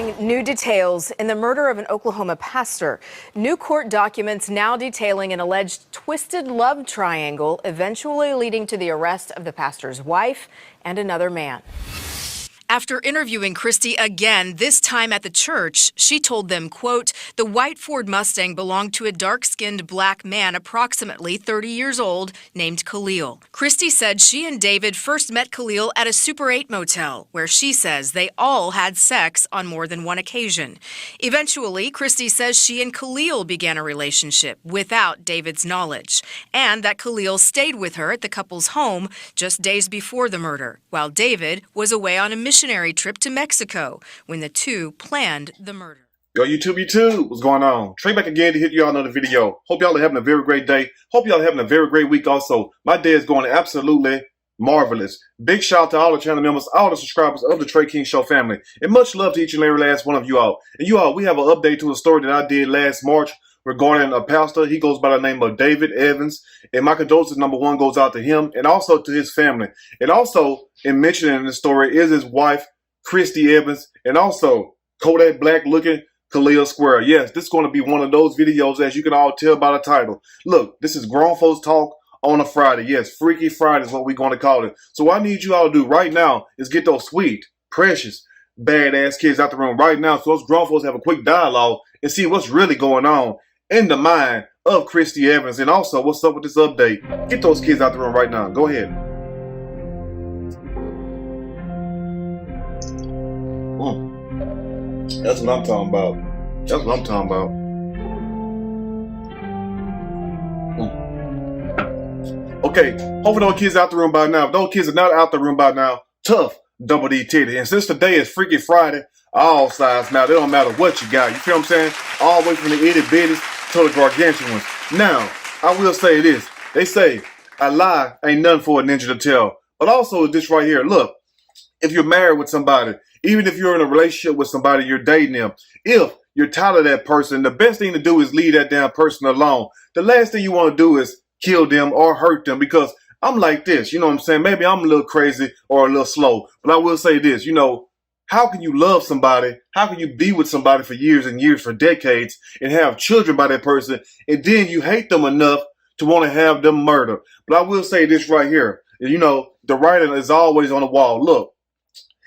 bringing new details in the murder of an Oklahoma pastor. New court documents now detailing an alleged twisted love triangle, eventually leading to the arrest of the pastor's wife and another man. After interviewing Christy again, this time at the church, she told them, quote, "The white Ford Mustang belonged to a dark-skinned black man approximately 30 years old named Khalil." Christy said she and David first met Khalil at a Super 8 motel, where she says they all had sex on more than one occasion. Eventually, Christy says she and Khalil began a relationship without David's knowledge, and that Khalil stayed with her at the couple's home just days before the murder, while David was away on a missionary trip to Mexico when the two planned the murder. Yo, YouTube, what's going on? Trey back again to hit y'all another video. Hope y'all are having a very great day. Hope y'all are having a very great week also. My day is going absolutely marvelous. Big shout out to all the channel members, all the subscribers of the Trey King Show family. And much love to each and every last one of you all. And you all, we have an update to a story that I did last March regarding a pastor. He goes by the name of David Evans. And my condolences, number one, goes out to him and also to his family. And also, in mentioning the story, is his wife, Christy Evans, and also Kodak Black looking Khalil Square. Yes, this is going to be one of those videos, as you can all tell by the title. Look, this is Grown Folks Talk on a Friday. Yes, Freaky Friday is what we're going to call it. So what I need you all to do right now is get those sweet, precious, badass kids out the room right now so those grown folks have a quick dialogue and see what's really going on in the mind of Christy Evans, and also what's up with this update. Get those kids out the room right now. Go ahead. That's what I'm talking about. That's what I'm talking about. Okay, hopefully those kids out the room by now. If those kids are not out the room by now, tough double D titty. And since today is Freaky Friday, all sides matter. It don't matter what you got. You feel what I'm saying? All the way from the itty bitties to the gargantuans. Now, I will say this. They say a lie ain't nothing for a ninja to tell. But also this right here. Look, if you're married with somebody, even if you're in a relationship with somebody, you're dating them, if you're tired of that person, the best thing to do is leave that damn person alone. The last thing you want to do is kill them or hurt them, because I'm like this, you know what I'm saying? Maybe I'm a little crazy or a little slow, but I will say this, you know, how can you love somebody? How can you be with somebody for years and years, for decades, and have children by that person, and then you hate them enough to want to have them murdered? But I will say this right here, you know, the writing is always on the wall. Look.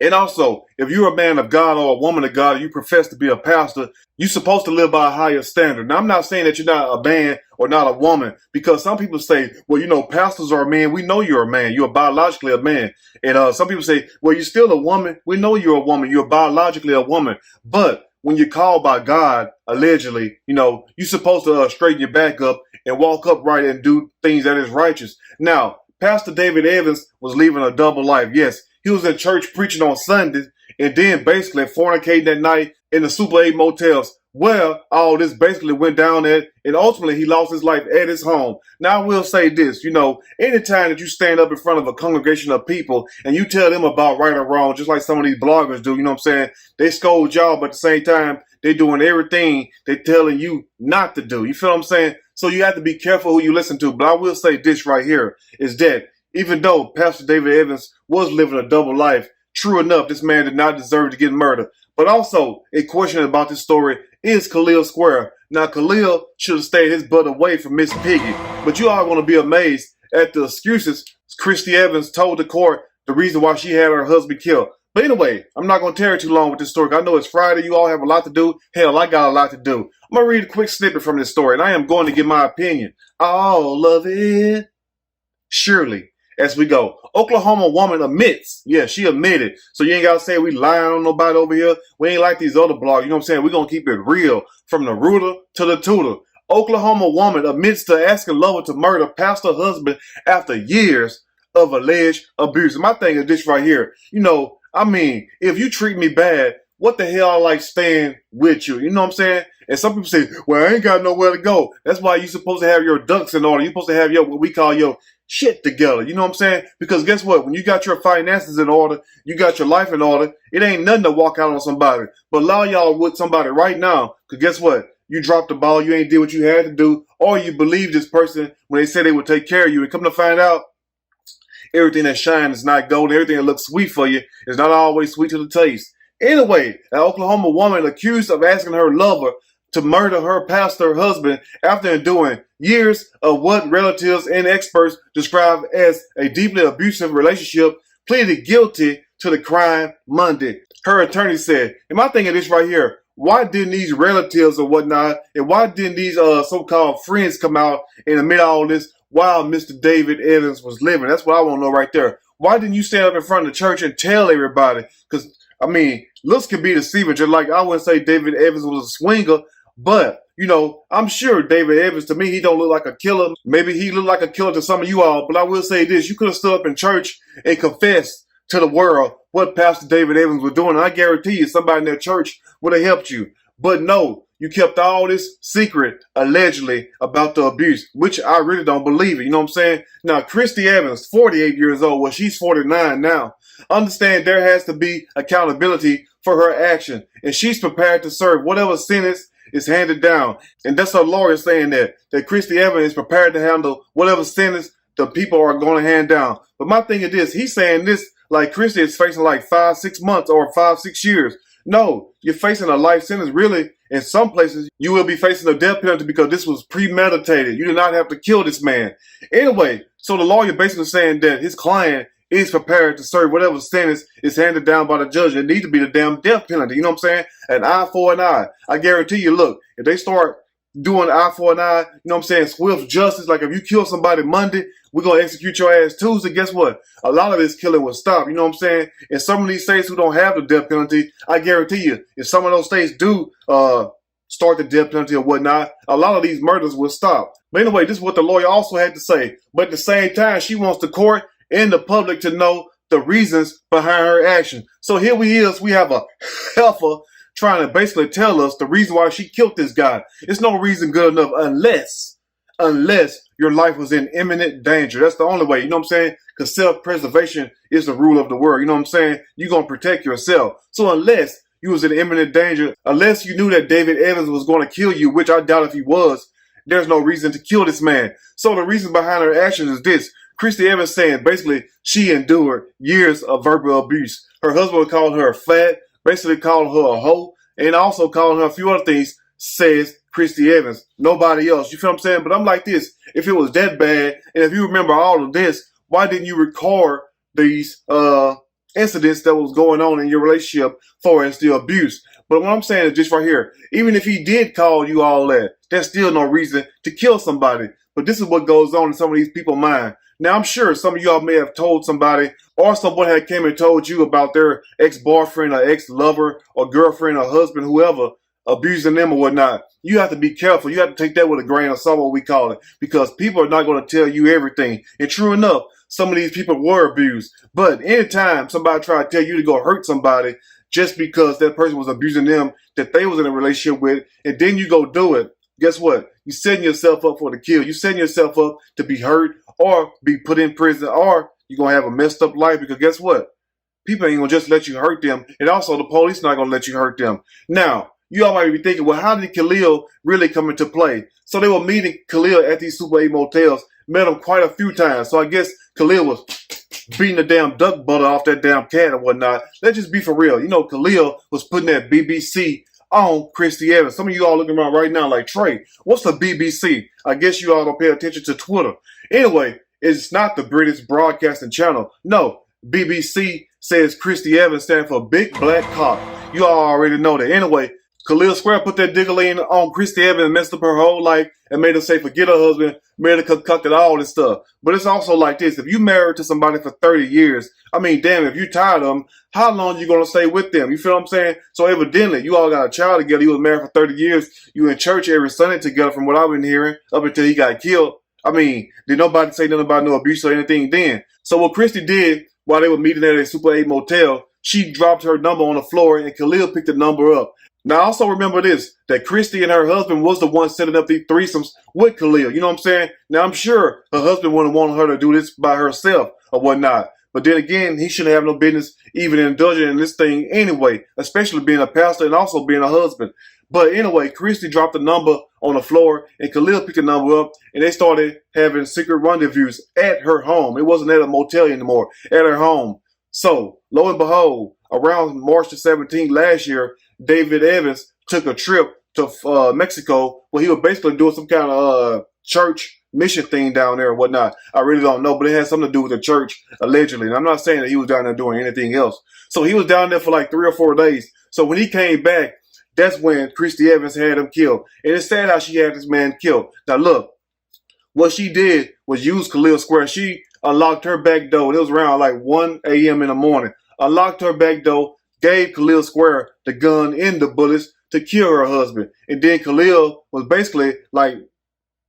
And also, if you're a man of God or a woman of God, and you profess to be a pastor, you're supposed to live by a higher standard. Now, I'm not saying that you're not a man or not a woman, because some people say, well, you know, pastors are a man. We know you're a man. You're biologically a man. And some people say, well, you're still a woman. We know you're a woman. You're biologically a woman. But when you're called by God, allegedly, you know, you're supposed to straighten your back up and walk upright and do things that is righteous. Now, Pastor David Evans was living a double life. Yes. He was in church preaching on Sundays and then basically fornicating that night in the Super 8 motels. Well, all this basically went down at, and ultimately he lost his life at his home. Now, I will say this, you know, anytime that you stand up in front of a congregation of people and you tell them about right or wrong, just like some of these bloggers do, you know what I'm saying? They scold y'all, but at the same time, they're doing everything they're telling you not to do. You feel what I'm saying? So you have to be careful who you listen to. But I will say this right here is that even though Pastor David Evans was living a double life, true enough, this man did not deserve to get murdered. But also, a question about this story is Khalil Square. Now, Khalil should have stayed his butt away from Miss Piggy. But you are going to be amazed at the excuses Christy Evans told the court the reason why she had her husband killed. But anyway, I'm not going to tarry too long with this story. I know it's Friday. You all have a lot to do. Hell, I got a lot to do. I'm going to read a quick snippet from this story, and I am going to give my opinion. All of it. Surely. As we go, Oklahoma woman admits. Yeah, she admitted. So you ain't got to say we lying on nobody over here. We ain't like these other blogs. You know what I'm saying? We're going to keep it real from the rooter to the tutor. Oklahoma woman admits to asking lover to murder pastor husband after years of alleged abuse. And my thing is this right here. You know, I mean, if you treat me bad, what the hell I like staying with you? You know what I'm saying? And some people say, well, I ain't got nowhere to go. That's why you're supposed to have your ducks in order. You're supposed to have your, what we call your shit together. You know what I'm saying? Because guess what? When you got your finances in order, you got your life in order, it ain't nothing to walk out on somebody. But a lot of y'all with somebody right now, because guess what? You dropped the ball, you ain't did what you had to do, or you believe this person when they said they would take care of you, and come to find out, everything that shines is not gold, and everything that looks sweet for you is not always sweet to the taste. Anyway, an Oklahoma woman accused of asking her lover to murder her pastor husband after enduring years of what relatives and experts describe as a deeply abusive relationship, pleaded guilty to the crime Monday. Her attorney said, and my thing is this right here, why didn't these relatives or whatnot, and why didn't these so-called friends come out and admit all this while Mr. David Evans was living? That's what I want to know right there. Why didn't you stand up in front of the church and tell everybody? Because, I mean, looks can be deceiving. Just like I wouldn't say David Evans was a swinger, but, you know, I'm sure David Evans, to me, he don't look like a killer. Maybe he looked like a killer to some of you all, but I will say this. You could have stood up in church and confessed to the world what Pastor David Evans was doing. And I guarantee you somebody in that church would have helped you. But no, you kept all this secret, allegedly, about the abuse, which I really don't believe it. You know what I'm saying? Now, Christy Evans, 48 years old. Well, she's 49 now. Understand there has to be accountability for her action. And she's prepared to serve whatever sentence is handed down. And that's her lawyer saying that Christy Evans is prepared to handle whatever sentence the people are going to hand down. But my thing is this, he's saying this like Christy is facing like 5-6 months or 5-6 years. No, you're facing a life sentence. Really, in some places, you will be facing a death penalty because this was premeditated. You did not have to kill this man. Anyway, so the lawyer basically saying that his client is prepared to serve whatever sentence is handed down by the judge. It needs to be the damn death penalty. You know what I'm saying? An eye for an eye. I guarantee you, look, if they start doing eye for an eye, you know what I'm saying, swift justice, like if you kill somebody Monday, we're going to execute your ass Tuesday. Guess what? A lot of this killing will stop. You know what I'm saying? In some of these states who don't have the death penalty, I guarantee you, if some of those states do start the death penalty or whatnot, a lot of these murders will stop. But anyway, this is what the lawyer also had to say. But at the same time, she wants the court and the public to know the reasons behind her action. So here we have a heifer trying to basically tell us the reason why she killed this guy. It's no reason good enough unless your life was in imminent danger. That's the only way, you know what I'm saying? Because self-preservation is the rule of the world, you know what I'm saying? You're going to protect yourself. So unless you was in imminent danger, unless you knew that David Evans was going to kill you, which I doubt if he was, there's no reason to kill this man. So the reason behind her actions is this. Christy Evans saying basically she endured years of verbal abuse. Her husband called her fat, basically called her a hoe, and also called her a few other things, says Christy Evans. Nobody else. You feel what I'm saying? But I'm like this. If it was that bad, and if you remember all of this, why didn't you record these incidents that was going on in your relationship for as the abuse? But what I'm saying is just right here. Even if he did call you all that, there's still no reason to kill somebody. But this is what goes on in some of these people's mind. Now, I'm sure some of y'all may have told somebody, or someone had came and told you about their ex-boyfriend or ex-lover or girlfriend or husband, whoever, abusing them or whatnot. You have to be careful. You have to take that with a grain of salt, what we call it, because people are not going to tell you everything. And true enough, some of these people were abused. But anytime somebody try to tell you to go hurt somebody just because that person was abusing them that they was in a relationship with, and then you go do it, guess what? You're setting yourself up for the kill. You're setting yourself up to be hurt or be put in prison, or you're going to have a messed up life, because guess what? People ain't going to just let you hurt them. And also the police not going to let you hurt them. Now, you all might be thinking, well, how did Khalil really come into play? So they were meeting Khalil at these Super 8 motels, met him quite a few times. So I guess Khalil was beating the damn duck butter off that damn cat and whatnot. Let's just be for real. You know, Khalil was putting that BBC on Christy Evans. Some of you all looking around right now like, Trey, what's the BBC? I guess you all don't pay attention to Twitter. Anyway, it's not the British Broadcasting Channel. No, BBC says Christy Evans stands for Big Black Cock. You all already know that. Anyway, Khalil Square put that diggling on Christy Evans and messed up her whole life and made her say forget her husband, made her concocted all this stuff. But it's also like this. If you married to somebody for 30 years, I mean, damn, if you tired of them, how long you going to stay with them? You feel what I'm saying? So evidently, you all got a child together. You was married for 30 years. You in church every Sunday together from what I've been hearing up until he got killed. I mean, did nobody say nothing about no abuse or anything then? So what Christy did while they were meeting at a Super 8 motel, she dropped her number on the floor and Khalil picked the number up. Now, also remember this, that Christy and her husband was the one setting up these threesomes with Khalil. You know what I'm saying? Now, I'm sure her husband wouldn't want her to do this by herself or whatnot. But then again, he shouldn't have no business even indulging in this thing anyway, especially being a pastor and also being a husband. But anyway, Christy dropped the number on the floor and Khalil picked the number up and they started having secret rendezvous at her home. It wasn't at a motel anymore, at her home. So, lo and behold, around March the 17th last year, David Evans took a trip to Mexico where he was basically doing some kind of church mission thing down there and whatnot. I really don't know, but it had something to do with the church, allegedly. And I'm not saying that he was down there doing anything else. So he was down there for like 3 or 4 days. So when he came back, that's when Christy Evans had him killed. And it's sad how she had this man killed. Now look, what she did was use Khalil Square. She unlocked her back door. It was around like 1 a.m. in the morning. Unlocked her back door, gave Khalil Square the gun and the bullets to kill her husband. And then Khalil was basically like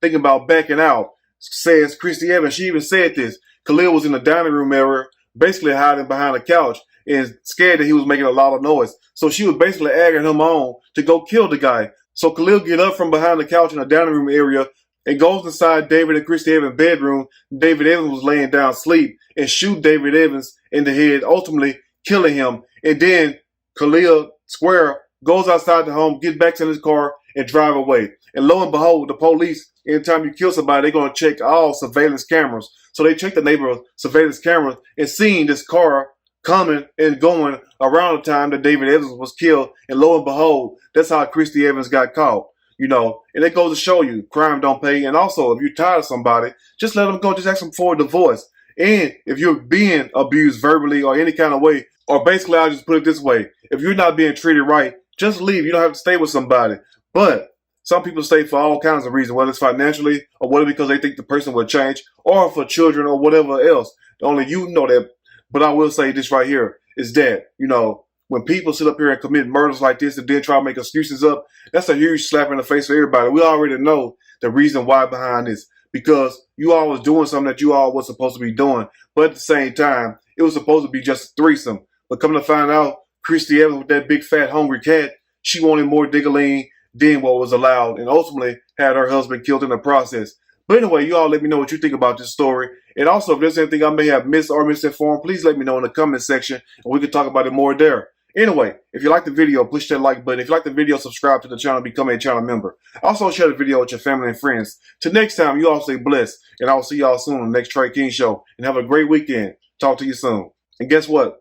thinking about backing out, says Christy Evans. She even said this. Khalil was in the dining room area, basically hiding behind a couch and scared that he was making a lot of noise. So she was basically egging him on to go kill the guy. So Khalil get up from behind the couch in the dining room area and goes inside David and Christy Evans' bedroom. David Evans was laying down asleep and shoot David Evans in the head, ultimately killing him. And then Khalil Square goes outside the home, gets back to his car, and drive away. And lo and behold, the police, anytime you kill somebody, they're going to check all surveillance cameras. So they checked the neighborhood surveillance cameras and seen this car coming and going around the time that David Evans was killed. And lo and behold, that's how Christy Evans got caught. You know, and it goes to show you crime don't pay. And also, if you're tired of somebody, just let them go. Just ask them for a divorce. And if you're being abused verbally or any kind of way, or basically, I'll just put it this way. If you're not being treated right, just leave. You don't have to stay with somebody. But some people stay for all kinds of reasons, whether it's financially or whether because they think the person will change or for children or whatever else. Only you know that. But I will say this right here is that, you know, when people sit up here and commit murders like this and then try to make excuses up, that's a huge slap in the face for everybody. We already know the reason why behind this, because you all was doing something that you all was supposed to be doing. But at the same time, it was supposed to be just a threesome. But come to find out, Christy Evans with that big fat hungry cat, she wanted more diggling than what was allowed and ultimately had her husband killed in the process. But anyway, you all let me know what you think about this story. And also, if there's anything I may have missed or misinformed, please let me know in the comment section and we can talk about it more there. Anyway, if you like the video, push that like button. If you like the video, subscribe to the channel, become a channel member. Also, share the video with your family and friends. Till next time, you all stay blessed. And I'll see y'all soon on the next Trey King Show. And have a great weekend. Talk to you soon. And guess what?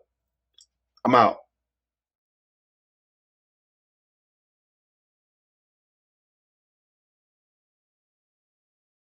I'm out.